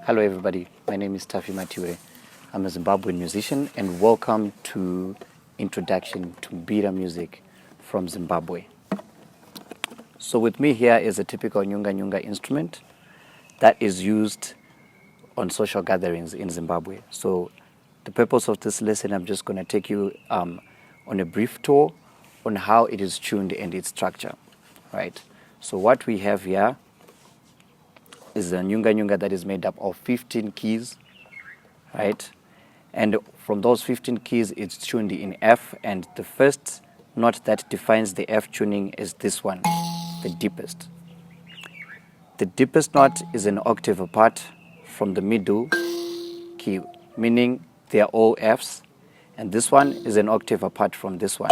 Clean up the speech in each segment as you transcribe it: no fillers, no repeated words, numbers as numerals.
Hello everybody, my name is Tafi Mature. I'm a Zimbabwean musician and welcome to Introduction to Mbira Music from Zimbabwe. So with me here is a typical Nyunganyunga instrument that is used on social gatherings in Zimbabwe. So the purpose of this lesson, I'm just going to take you on a brief tour on how it is tuned and its structure, right? So what we have here is a Nyunganyunga that is made up of 15 keys, right? And from those 15 keys, it's tuned in F, and the first note that defines the F tuning is this one, the deepest. The deepest note is an octave apart from the middle key, meaning they are all Fs, and this one is an octave apart from this one.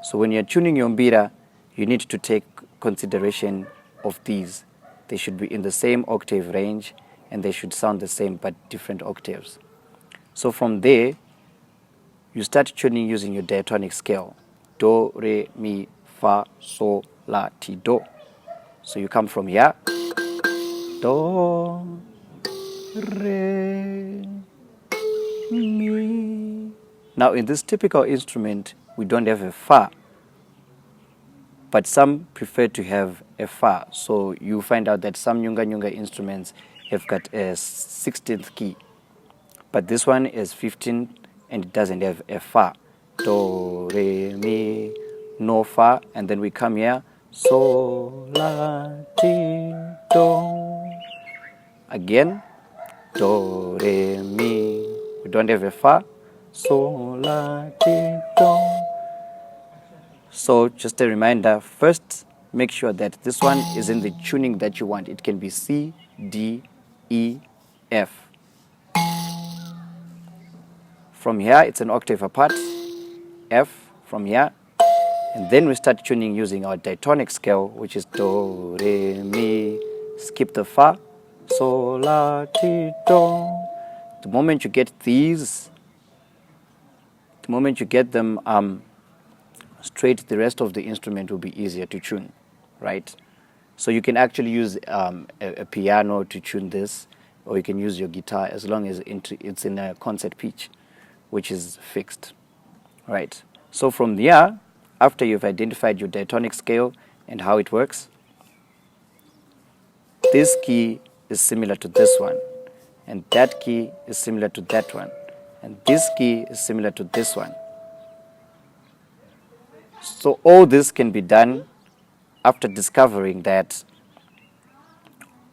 So when you're tuning your mbira, you need to take consideration of these. They should be in the same octave range and they should sound the same but different octaves. So from there, you start tuning using your diatonic scale. Do, re, mi, fa, sol, la, ti, do. So you come from here. Do, re, mi. Now in this typical instrument, we don't have a fa, but some prefer to have a fa. So you find out that some Nyunganyunga instruments have got a 16th key, but this one is 15 and it doesn't have a fa. Do, re, mi, no fa, and then we come here, sol, la, ti, do. Again, do, re, mi. We don't have a fa, sol, la, ti, do. So just a reminder, first make sure that this one is in the tuning that you want. It can be C, D, E, F. From here, it's an octave apart, F from here. And then we start tuning using our diatonic scale, which is do, re, mi, skip the fa, sol, la, ti, do. The moment you get these, the moment you get them straight, the rest of the instrument will be easier to tune, right? So you can actually use a piano to tune this, or you can use your guitar as long as it's in a concert pitch, which is fixed, right? So from there, after you've identified your diatonic scale and how it works, this key is similar to this one, and that key is similar to that one, and this key is similar to this one. So all this can be done after discovering that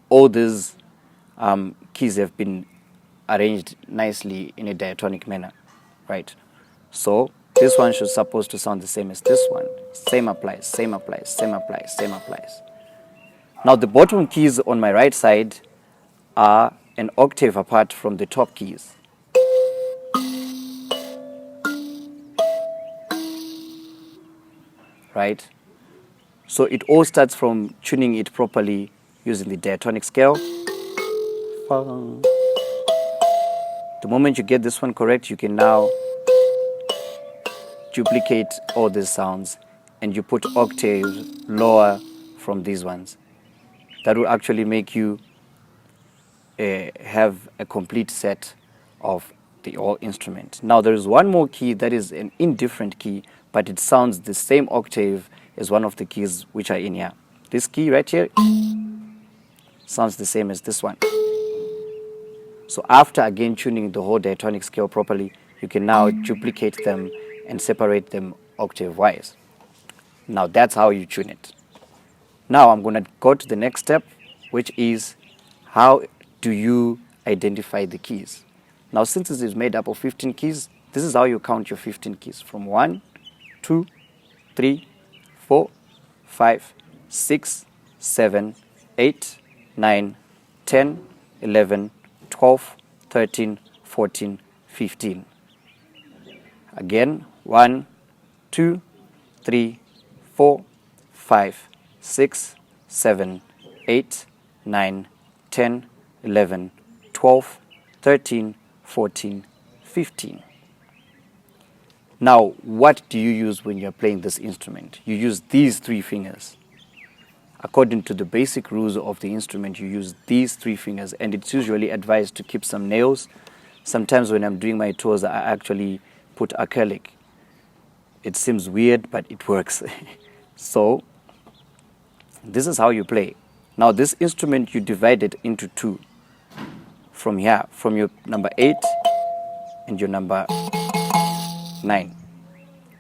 all these keys have been arranged nicely in a diatonic manner, right? So this one should supposed to sound the same as this one. Same applies, same applies, same applies, same applies. Now the bottom keys on my right side are an octave apart from the top keys. Right? So it all starts from tuning it properly using the diatonic scale. The moment you get this one correct, you can now duplicate all these sounds and you put octaves lower from these ones. That will actually make you have a complete set of the whole instrument. Now there is one more key that is an indifferent key, but it sounds the same octave as one of the keys which are in here. This key right here sounds the same as this one. So after again tuning the whole diatonic scale properly, you can now duplicate them and separate them octave wise. Now that's how you tune it. Now I'm going to go to the next step, which is how do you identify the keys. Now since this is made up of 15 keys, this is how you count your 15 keys from 1, 2, 3, 4, 5, 6, 7, 8, 9, 10, 11, 12, 13, 14, 15. Again, 1, 2, 3, 4, 5, 6, 7, 8, 9, 10, 11, 12, 13, 14, 15. Now, what do you use when you're playing this instrument? You use these three fingers. According to the basic rules of the instrument, you use these 3 fingers, and it's usually advised to keep some nails. Sometimes when I'm doing my tours, I actually put acrylic. It seems weird, but it works. So this is how you play. Now this instrument, you divide it into 2. From here, from your number 8 and your number 9.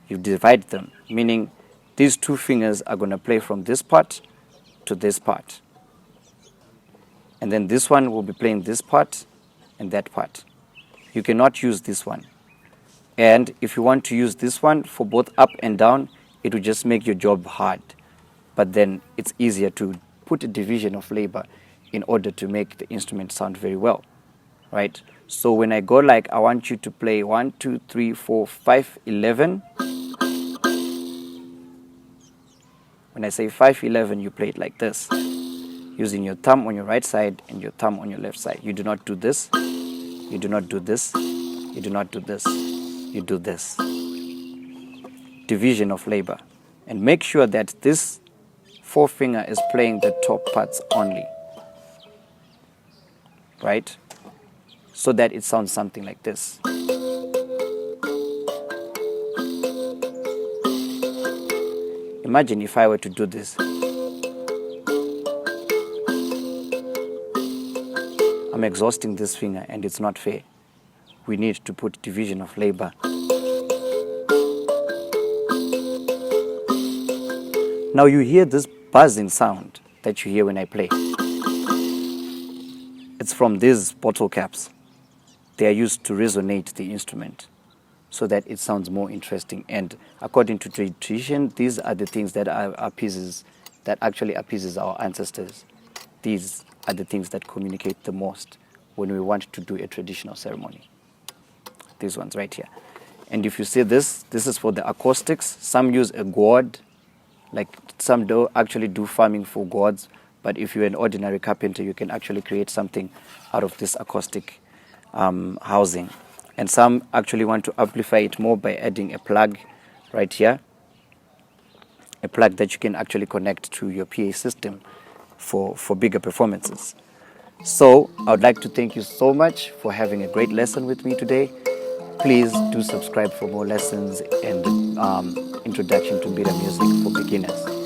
You divide them, meaning these 2 fingers are going to play from this part to this part. And then this one will be playing this part and that part. You cannot use this one. And if you want to use this one for both up and down, it will just make your job hard. But then it's easier to put a division of labor in order to make the instrument sound very well, right? So when I go like, I want you to play 1, 2, 3, 4, 5, 11. When I say 5, 11, you play it like this, using your thumb on your right side and your thumb on your left side. You do not do this. You do not do this. You do not do this. You do this. Division of labor. And make sure that this forefinger is playing the top parts only, right? So that it sounds something like this. Imagine if I were to do this. I'm exhausting this finger and it's not fair. We need to put division of labor. Now you hear this buzzing sound that you hear when I play. It's from these bottle caps. They are used to resonate the instrument so that it sounds more interesting. And according to tradition, these are the things that actually appeases our ancestors. These are the things that communicate the most when we want to do a traditional ceremony. These ones right here. And if you see this is for the acoustics. Some use a gourd, like some do actually do farming for gourds. But if you're an ordinary carpenter, you can actually create something out of this acoustic housing. And some actually want to amplify it more by adding a plug right here, a plug that you can actually connect to your PA system for bigger performances. So I would like to thank you so much for having a great lesson with me today. Please do subscribe for more lessons and introduction to mbira music for beginners.